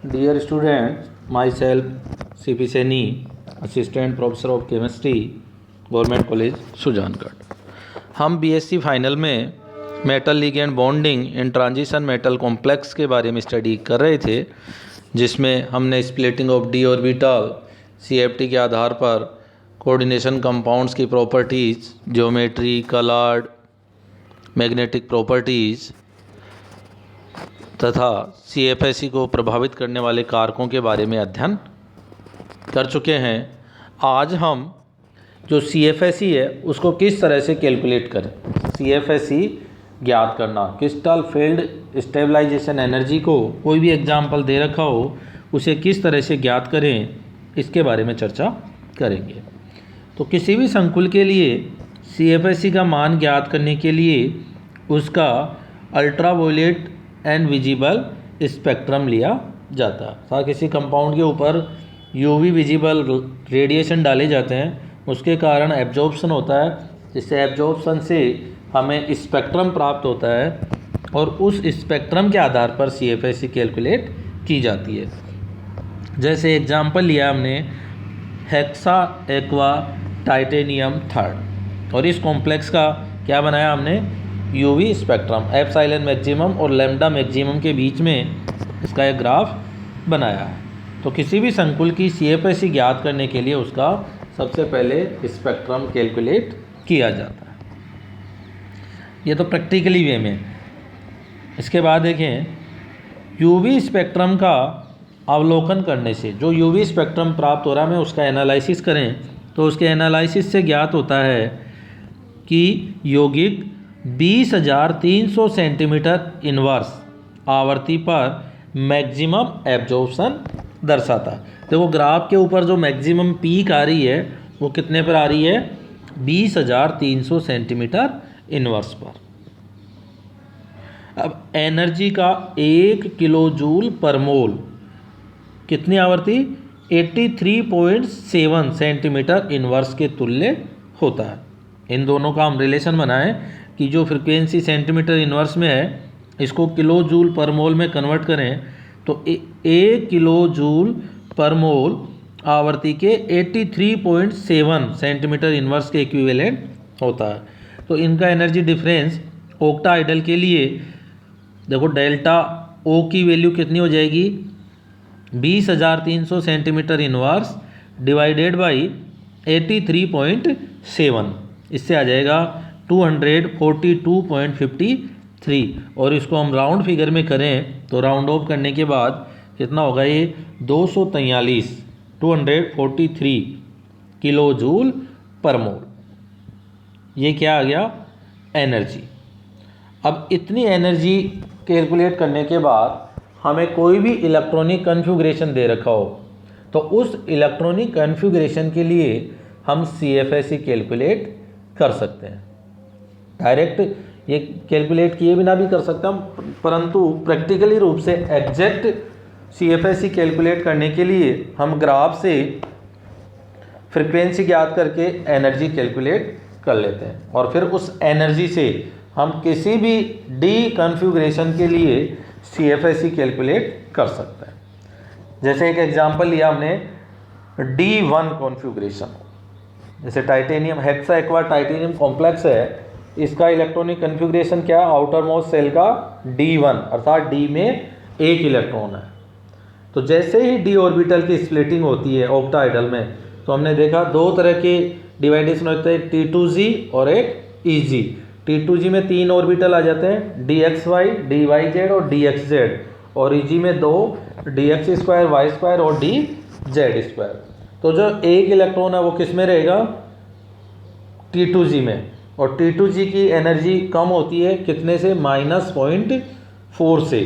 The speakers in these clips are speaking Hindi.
Dear students, myself C.P. Saini, Assistant Professor of Chemistry, Government College, Sujangarh. हम बीएससी फाइनल में metal ligand bonding in transition metal complex के बारे में स्टडी कर रहे थे, जिसमें हमने splitting of D orbital CFT के आधार पर कोऑर्डिनेशन कंपाउंड्स की properties, geometry, coloured, magnetic properties तथा CFSE को प्रभावित करने वाले कारकों के बारे में अध्ययन कर चुके हैं। आज हम जो CFSE है उसको किस तरह से कैलकुलेट करें, CFSE ज्ञात करना, क्रिस्टल फील्ड स्टेबलाइजेशन एनर्जी को कोई भी एग्जाम्पल दे रखा हो उसे किस तरह से ज्ञात करें, इसके बारे में चर्चा करेंगे। तो किसी भी संकुल के लिए CFSE का मान ज्ञात करने के लिए उसका अल्ट्रावायलेट एंड विजिबल स्पेक्ट्रम लिया जाता है। अर्थात किसी कंपाउंड के ऊपर UV विजिबल रेडिएशन डाले जाते हैं, उसके कारण एब्जॉर्प्शन होता है, जिससे एब्जॉर्प्शन से हमें स्पेक्ट्रम प्राप्त होता है और उस स्पेक्ट्रम के आधार पर CFSE कैलकुलेट की जाती है। जैसे एग्जांपल लिया हमने हेक्सा एक्वा टाइटेनियम थर्ड, और इस कॉम्प्लेक्स का क्या बनाया हमने, UV स्पेक्ट्रम एप्सिलॉन मैक्सिमम और लैम्डा मैक्सिमम के बीच में इसका एक ग्राफ बनाया है। तो किसी भी संकुल की CFSE ज्ञात करने के लिए उसका सबसे पहले स्पेक्ट्रम कैलकुलेट किया जाता है। ये तो प्रैक्टिकली वे में। इसके बाद देखें, UV स्पेक्ट्रम का अवलोकन करने से जो UV स्पेक्ट्रम प्राप्त हो रहा है, हमें उसका एनालिसिस करें तो उसके एनालिसिस से ज्ञात होता है कि यौगिक 20,300 सेंटीमीटर इनवर्स आवर्ती पर मैक्सिमम एब्जॉर्प्शन दर्शाता है। देखो ग्राफ के ऊपर जो मैक्सिमम पीक आ रही है वो कितने पर आ रही है, 20,300 सेंटीमीटर इनवर्स पर। अब एनर्जी का 1 किलो जूल पर मोल कितनी आवर्ती, 83.7 सेंटीमीटर इनवर्स के तुल्य होता है। इन दोनों का हम रिलेशन बनाएं कि जो फ्रिक्वेंसी सेंटीमीटर इनवर्स में है इसको किलो जूल पर मोल में कन्वर्ट करें तो 1 किलो जूल पर मोल आवर्ती के 83.7 सेंटीमीटर इनवर्स के इक्विवेलेंट होता है। तो इनका एनर्जी डिफरेंस ऑक्टाहाइड्रल के लिए देखो डेल्टा O की वैल्यू कितनी हो जाएगी, 20,300 सेंटीमीटर इनवर्स डिवाइडेड बाई 83.7, इससे आ जाएगा 242.53, और इसको हम राउंड फिगर में करें तो राउंड ऑफ करने के बाद कितना होगा, ये 243 किलो जूल पर मोल। ये क्या आ गया, एनर्जी। अब इतनी एनर्जी कैलकुलेट करने के बाद हमें कोई भी इलेक्ट्रॉनिक कन्फिग्रेशन दे रखा हो तो उस इलेक्ट्रॉनिक कन्फिग्रेशन के लिए हम CFSE कैलकुलेट कर सकते हैं। डायरेक्ट ये कैलकुलेट किए बिना भी कर सकते हम, परंतु प्रैक्टिकली रूप से एग्जैक्ट CFSE कैलकुलेट करने के लिए हम ग्राफ से फ्रीक्वेंसी ज्ञात करके एनर्जी कैलकुलेट कर लेते हैं, और फिर उस एनर्जी से हम किसी भी डी कन्फिग्रेशन के लिए CFSE कैलकुलेट कर सकते हैं। जैसे एक एग्जांपल लिया हमने D1 कॉन्फ़िगरेशन, जैसे titanium hexa aqua titanium complex है, इसका इलेक्ट्रॉनिक कन्फिग्रेशन क्या, आउटर मोस्ट सेल का D1, अर्थात D में 1 इलेक्ट्रॉन है। तो जैसे ही D ऑर्बिटल की स्प्लिटिंग होती है ऑक्टाहाइड्रल में, तो हमने देखा दो तरह के डिवाइडेशन होते हैं, T2G और एक EG। T2G में 3 ऑर्बिटल आ जाते हैं, DXY, DYZ और DXZ, और EG में 2, DX2, Y2 और DZ2। तो जो 1 इलेक्ट्रॉन है वो किस में रहेगा, T2G में, और T2G की एनर्जी कम होती है कितने से, -0.4 से।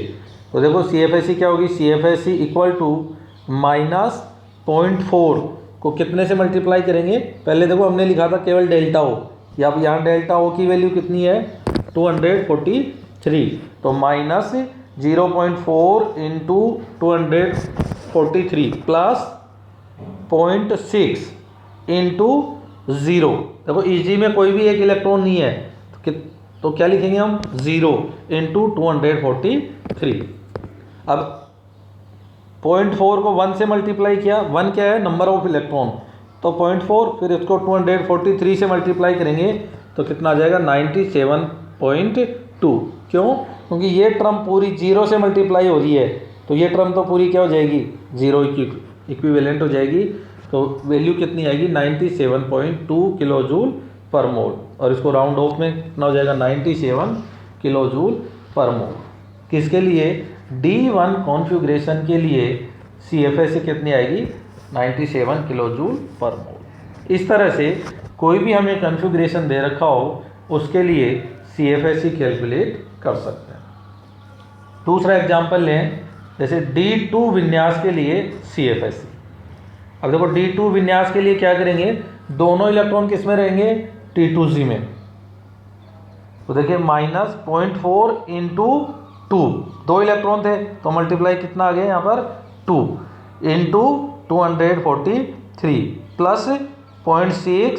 तो देखो CFSE क्या होगी, CFSE इक्वल टू -0.4 को कितने से मल्टीप्लाई करेंगे, पहले देखो हमने लिखा था केवल डेल्टा O, या अब यहाँ डेल्टा O की वैल्यू कितनी है, 243, तो -0.4 इंटू 243 प्लस 0.6 इंटू 0। देखो EG में कोई भी एक इलेक्ट्रॉन नहीं है तो क्या लिखेंगे हम, 0 इंटू 243। अब 0.4 को 1 से मल्टीप्लाई किया, 1 क्या है, नंबर ऑफ इलेक्ट्रॉन, तो 0.4, फिर इसको 243 से मल्टीप्लाई करेंगे तो कितना आ जाएगा 97.2। क्यों? क्योंकि ये टर्म पूरी 0 से मल्टीप्लाई हो रही है, तो ये टर्म तो पूरी क्या हो जाएगी, 0 इक्विवेलेंट हो जाएगी। तो वैल्यू कितनी आएगी 97.2 किलो जूल पर मोल, और इसको राउंड ऑफ में कितना हो जाएगा 97 किलो जूल पर मोल। किसके लिए, D1 कॉन्फ़िगरेशन के लिए CFSE कितनी आएगी 97 किलो जूल पर मोल। इस तरह से कोई भी हमें कॉन्फ़िगरेशन दे रखा हो उसके लिए CFSE कैलकुलेट कर सकते हैं। दूसरा एग्जांपल लें, जैसे D2 विन्यास के लिए CFSE। अब देखो D2 विन्यास के लिए क्या करेंगे, दोनों इलेक्ट्रॉन किस में रहेंगे, T2Z में। तो देखिए -0.4 इंटू 2, 2 इलेक्ट्रॉन थे तो मल्टीप्लाई कितना आ गया यहाँ पर 2 इंटू 243 प्लस 0.6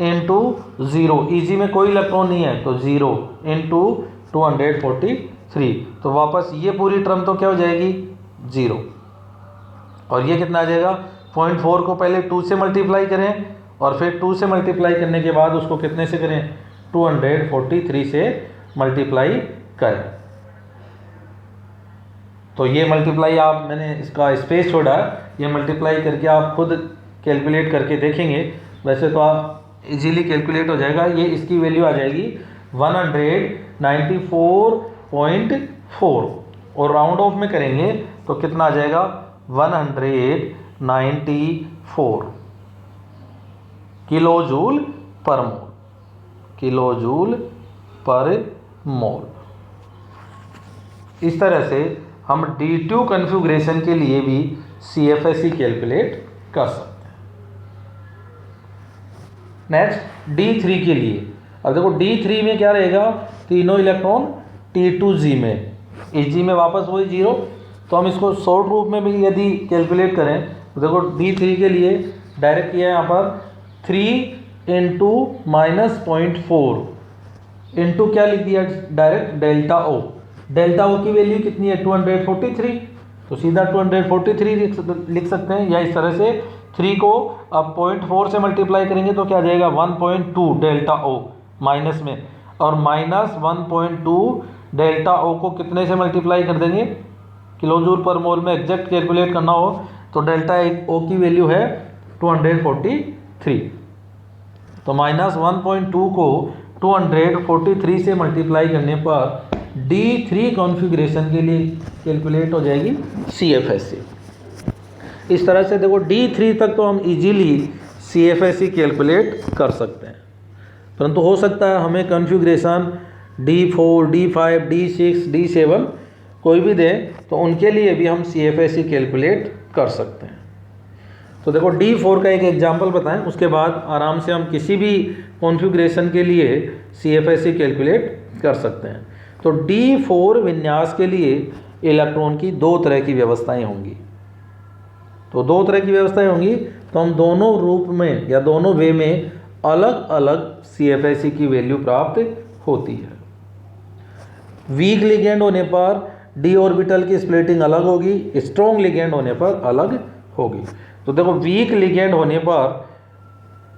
इंटू 0, ईजी में कोई इलेक्ट्रॉन नहीं है तो 0 इंटू 243, तो वापस ये पूरी टर्म तो क्या हो जाएगी 0, और ये कितना आ जाएगा 0.4 को पहले 2 से मल्टीप्लाई करें और फिर 2 से मल्टीप्लाई करने के बाद उसको कितने से करें 243 से मल्टीप्लाई करें। तो ये मल्टीप्लाई आप, मैंने इसका स्पेस छोड़ा, ये मल्टीप्लाई करके आप खुद कैलकुलेट करके देखेंगे, वैसे तो आप इजीली कैलकुलेट हो जाएगा। ये इसकी वैल्यू आ जाएगी 194.4, और राउंड ऑफ में करेंगे तो कितना आ जाएगा 194 किलो जूल पर मोल, किलो जूल पर मोल। इस तरह से हम D2 कॉन्फ़िगरेशन के लिए भी CFSE कैलकुलेट कर सकते हैं। नेक्स्ट D3 के लिए, अब देखो D3 में क्या रहेगा, तीनों इलेक्ट्रॉन T2Z में, Eg में वापस वही 0, तो हम इसको शॉर्ट रूप में भी यदि कैलकुलेट करें तो देखो D3 के लिए डायरेक्ट किया है यहाँ पर 3 इंटू -0.4 इंटू क्या लिख दिया डायरेक्ट डेल्टा ओ। डेल्टा ओ की वैल्यू कितनी है 243, तो सीधा 243 लिख सकते हैं, या इस तरह से 3 को अब 0.4 से मल्टीप्लाई करेंगे तो क्या आ जाएगा 1.2 डेल्टा ओ माइनस में, और -1.2 डेल्टा ओ को कितने से मल्टीप्लाई कर देंगे, किलो जूल पर मोल में एग्जैक्ट कैलकुलेट करना हो तो डेल्टा ओ की वैल्यू है 243, तो -1.2 को 243 से मल्टीप्लाई करने पर D3 कॉन्फ़िगरेशन के लिए कैलकुलेट हो जाएगी CFSE। इस तरह से देखो D3 तक तो हम इजीली CFSE कैलकुलेट कर सकते हैं, परंतु हो सकता है हमें configuration D4, D5, D6, D7 कोई भी दे तो उनके लिए भी हम CFSE कैलकुलेट कर सकते हैं। तो देखो D4 का एक एग्जांपल बताएं, उसके बाद आराम से हम किसी भी कॉन्फ़िगरेशन के लिए CFSE कैलकुलेट कर सकते हैं। तो D4 विन्यास के लिए इलेक्ट्रॉन की दो तरह की व्यवस्थाएं होंगी, तो दो तरह की व्यवस्थाएं होंगी, तो हम दोनों रूप में या दोनों वे में अलग अलग CFSE की वैल्यू प्राप्त होती है। वीक लिगेंड होने पर d ऑर्बिटल की स्प्लिटिंग अलग होगी, स्ट्रॉन्ग लिगेंड होने पर अलग होगी। तो देखो वीक लिगेंड होने पर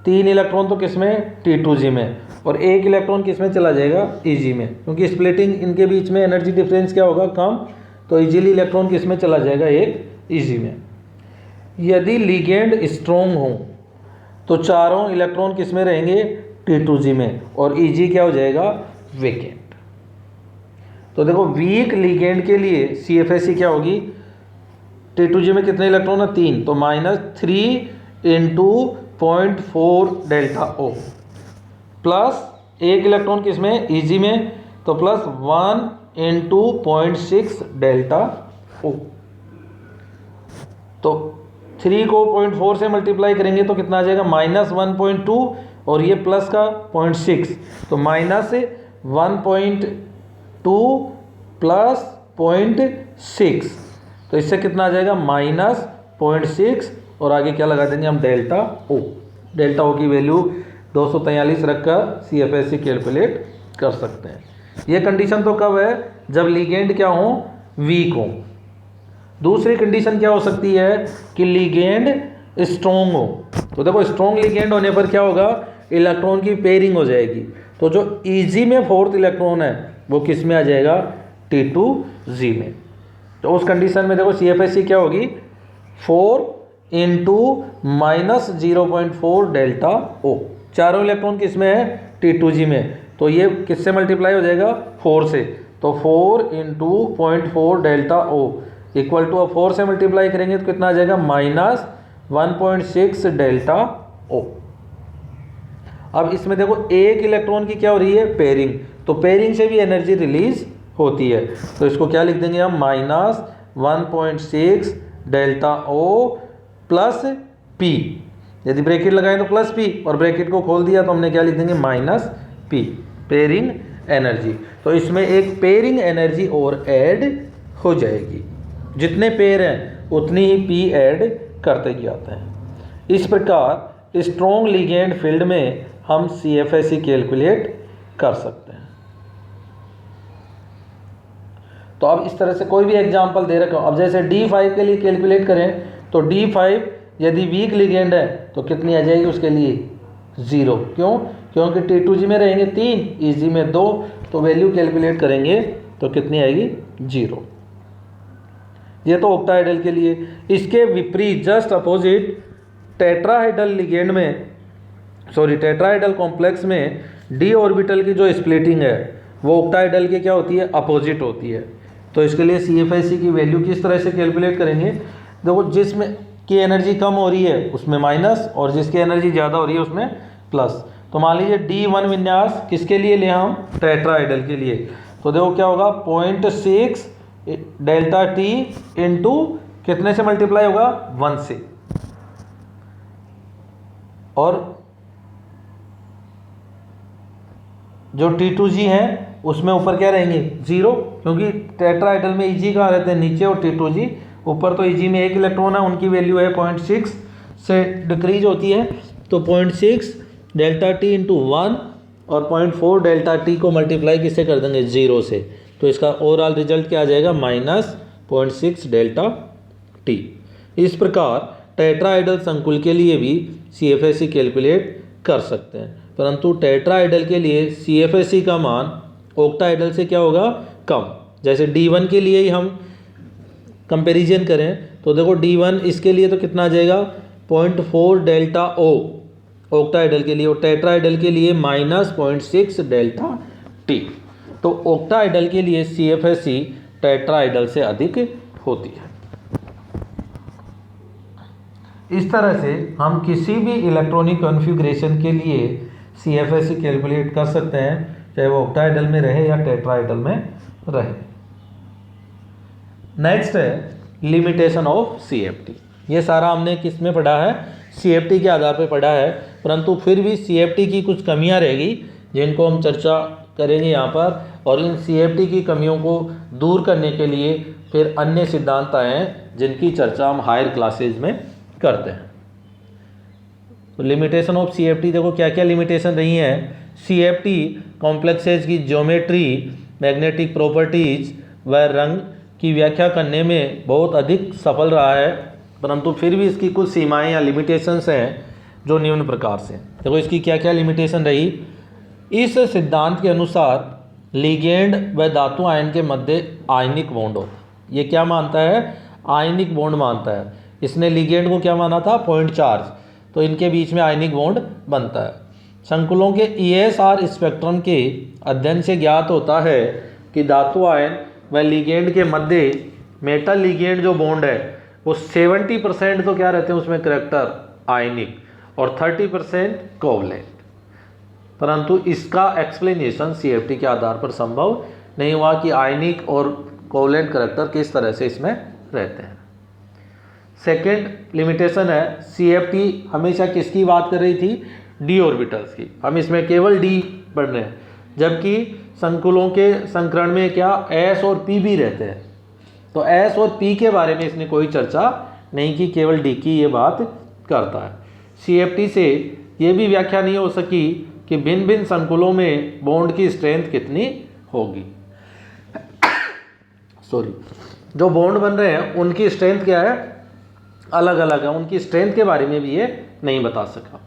3 इलेक्ट्रॉन तो किसमें T2Z में, और 1 इलेक्ट्रॉन किसमें चला जाएगा Eg में, क्योंकि स्प्लिटिंग इनके बीच में एनर्जी डिफरेंस क्या होगा कम, तो इजीली इलेक्ट्रॉन किसमें चला जाएगा एक Eg में। यदि लिगेंड स्ट्रॉन्ग हो तो चारों इलेक्ट्रॉन किसमें रहेंगे T2Z में, और Eg क्या हो जाएगा वेकेंट। तो देखो वीक लिगेंड के लिए CFSE क्या होगी, T2Z में कितने इलेक्ट्रॉन है 3, तो -3 इंटू 0.4 डेल्टा ओ, प्लस 1 इलेक्ट्रॉन किसमें Eg में, तो प्लस 1 इंटू 0.6 डेल्टा ओ। तो 3 को 0.4 से मल्टीप्लाई करेंगे तो कितना आ जाएगा -1.2, और ये प्लस का 0.6, तो -1.2 प्लस 0.6, तो इससे कितना आ जाएगा -0.6, और आगे क्या लगा देंगे हम डेल्टा ओ। डेल्टा ओ की वैल्यू 243 रखकर CFSE कैलकुलेट कर सकते हैं। ये कंडीशन तो कब है, जब लिगेंड क्या हो वीक हो। दूसरी कंडीशन क्या हो सकती है कि लिगेंड स्ट्रॉन्ग हो। तो देखो स्ट्रॉन्ग लिगेंड होने पर क्या होगा, इलेक्ट्रॉन की पेयरिंग हो जाएगी। तो जो Eg में फोर्थ इलेक्ट्रॉन है वो किस में आ जाएगा, T2G में। तो उस कंडीशन में देखो CFSE क्या होगी, 4 इंटू माइनस 0.4 डेल्टा O। चारों इलेक्ट्रॉन किस में है, T2G में। तो ये किससे मल्टीप्लाई हो जाएगा, 4 से। तो 4 into 0.4 delta O equal to, अब 4 से मल्टीप्लाई करेंगे तो कितना आ जाएगा, माइनस 1.6 डेल्टा O। अब इसमें देखो एक इलेक्ट्रॉन की क्या हो रही है, पेयरिंग। तो पेयरिंग से भी एनर्जी रिलीज होती है। तो इसको क्या लिख देंगे हम, minus 1.6 delta O plus P। यदि ब्रैकेट लगाएं तो प्लस P, और ब्रैकेट को खोल दिया तो हमने क्या लिख देंगे, माइनस P, पेयरिंग एनर्जी। तो इसमें एक पेयरिंग एनर्जी और ऐड हो जाएगी। जितने पेयर हैं उतनी ही P ऐड करते जाते हैं। इस प्रकार स्ट्रॉन्ग लिगेंड फील्ड में हम CFSE कैलकुलेट कर सकते हैं। तो अब इस तरह से कोई भी एग्जांपल दे रखा हूं, अब जैसे D5 के लिए कैलकुलेट करें तो D5 यदि वीक लिगेंड है तो कितनी आ जाएगी उसके लिए, 0। क्यों, क्योंकि T2G में रहेंगे 3, Eg में 2, तो वैल्यू कैलकुलेट करेंगे तो कितनी आएगी, 0। ये तो ऑक्टाहेड्रल के लिए। इसके विपरीत जस्ट अपोजिट टेट्राहेड्रल लिगेंड में, सॉरी टेट्राहेड्रल कॉम्प्लेक्स में d ऑर्बिटल की जो स्प्लिटिंग है वो ऑक्टाहेड्रल के क्या होती है, अपोजिट होती है। तो इसके लिए CFSE की वैल्यू किस तरह से कैलकुलेट करेंगे, देखो जिसमें की एनर्जी कम हो रही है उसमें माइनस, और जिसकी एनर्जी ज़्यादा हो रही है उसमें प्लस। तो मान लीजिए D1 विन्यास किसके लिए ले हम, टेट्राहेड्रल के लिए। तो देखो क्या होगा, 0.6 डेल्टा T इंटू कितने से मल्टीप्लाई होगा, 1 से, और जो T2G है उसमें ऊपर क्या रहेंगे, 0, क्योंकि टेट्राहेड्रल में Eg कहाँ रहते हैं, नीचे, और T2G ऊपर। तो Eg में एक इलेक्ट्रॉन है, उनकी वैल्यू है 0.6 से डिक्रीज होती है। तो 0.6 डेल्टा T इंटू 1 और 0.4 डेल्टा T को मल्टीप्लाई किससे कर देंगे, 0 से। तो इसका ओवरऑल रिजल्ट क्या आ जाएगा, माइनस 0.6 डेल्टा T। इस प्रकार टेट्राहेड्रल संकुल के लिए भी CFSE कैलकुलेट कर सकते हैं, परंतु टेट्राहेड्रल के लिए CFSE का मान ऑक्टाहेड्रल से क्या होगा, कम। जैसे D1 के लिए ही हम कंपैरिजन करें तो देखो D1 इसके लिए तो कितना आ जाएगा, 0.4 डेल्टा O ऑक्टाहेड्रल के लिए, और टेट्राहेड्रल के लिए माइनस 0.6 डेल्टा T। तो ऑक्टाहेड्रल के लिए CFSE टेट्राहेड्रल से अधिक होती है। इस तरह से हम किसी भी इलेक्ट्रॉनिक कॉन्फ़िगरेशन के लिए CFSE कैलकुलेट कर सकते हैं, चाहे वो ऑक्टाहेड्रल में रहे या टेट्राहेड्रल में रहे। नेक्स्ट है लिमिटेशन ऑफ CFT। ये सारा हमने किस में पढ़ा है, CFT के आधार पर पढ़ा है, परंतु फिर भी CFT की कुछ कमियां रहेगी जिनको हम चर्चा करेंगे यहाँ पर। और इन CFT की कमियों को दूर करने के लिए फिर अन्य सिद्धांत आए हैं जिनकी चर्चा हम हायर क्लासेज में करते हैं। तो लिमिटेशन ऑफ CFT देखो क्या क्या लिमिटेशन रही हैं। CFT कॉम्प्लेक्सेज की ज्योमेट्री, मैग्नेटिक प्रॉपर्टीज व रंग की व्याख्या करने में बहुत अधिक सफल रहा है, परंतु फिर भी इसकी कुछ सीमाएं या लिमिटेशंस हैं जो निम्न प्रकार से। देखो इसकी क्या क्या लिमिटेशन रही। इस सिद्धांत के अनुसार लिगेंड व धातु आयन के मध्य आयनिक बॉन्ड होता है। ये क्या मानता है, आयनिक बॉन्ड मानता है। इसने लिगेंड को क्या माना था, पॉइंट चार्ज, तो इनके बीच में आयनिक बॉन्ड बनता है। संकुलों के ESR स्पेक्ट्रम के अध्ययन से ज्ञात होता है कि धातु आयन व लिगेंड के मध्य मेटल लिगेंड जो बॉन्ड है वो 70% तो क्या रहते हैं उसमें करेक्टर आयनिक, और 30% कोवलेंट। परंतु इसका एक्सप्लेनेशन CFT के आधार पर संभव नहीं हुआ कि आयनिक और कोवलेंट करेक्टर किस तरह से इसमें रहते हैं। सेकेंड लिमिटेशन है, CFT हमेशा किसकी बात कर रही थी, d ऑर्बिटल्स की। हम इसमें केवल d पढ़ रहे हैं, जबकि संकुलों के संकरण में क्या S और P भी रहते हैं। तो S और P के बारे में इसने कोई चर्चा नहीं की, केवल d की ये बात करता है। CFT से ये भी व्याख्या नहीं हो सकी कि भिन्न भिन्न संकुलों में बॉन्ड की स्ट्रेंथ कितनी होगी। सॉरी। जो बॉन्ड बन रहे हैं उनकी स्ट्रेंथ क्या है, अलग अलग है, उनकी स्ट्रेंथ के बारे में भी ये नहीं बता सका।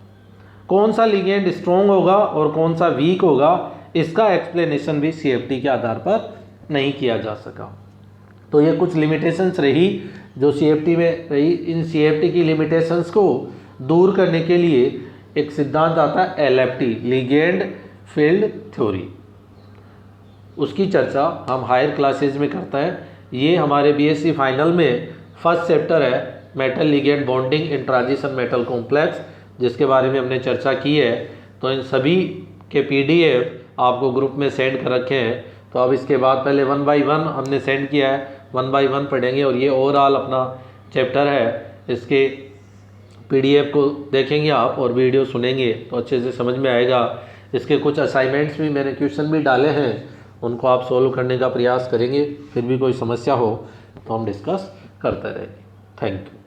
कौन सा लिगेंड स्ट्रॉन्ग होगा और कौन सा वीक होगा, इसका एक्सप्लेनेशन भी CFT के आधार पर नहीं किया जा सका। तो ये कुछ लिमिटेशंस रही जो CFT में रही। इन CFT की लिमिटेशंस को दूर करने के लिए एक सिद्धांत आता है LFT, लिगेंड फील्ड थ्योरी। उसकी चर्चा हम हायर क्लासेज में करते हैं। ये हमारे BSc फाइनल में फर्स्ट चैप्टर है, metal ligand bonding in transition metal complex, जिसके बारे में हमने चर्चा की है। तो इन सभी के PDF आपको ग्रुप में सेंड कर रखे हैं। तो अब इसके बाद पहले 1 बाय 1 हमने सेंड किया है, 1 बाय 1 पढ़ेंगे और ये ओवरऑल अपना चैप्टर है। इसके PDF को देखेंगे आप और वीडियो सुनेंगे तो अच्छे से समझ में आएगा। इसके कुछ असाइनमेंट्स भी मैंने क्वेश्चन भी डाले हैं, उनको आप सोल्व करने का प्रयास करेंगे। फिर भी कोई समस्या हो तो हम डिस्कस करते रहेंगे। Thank you.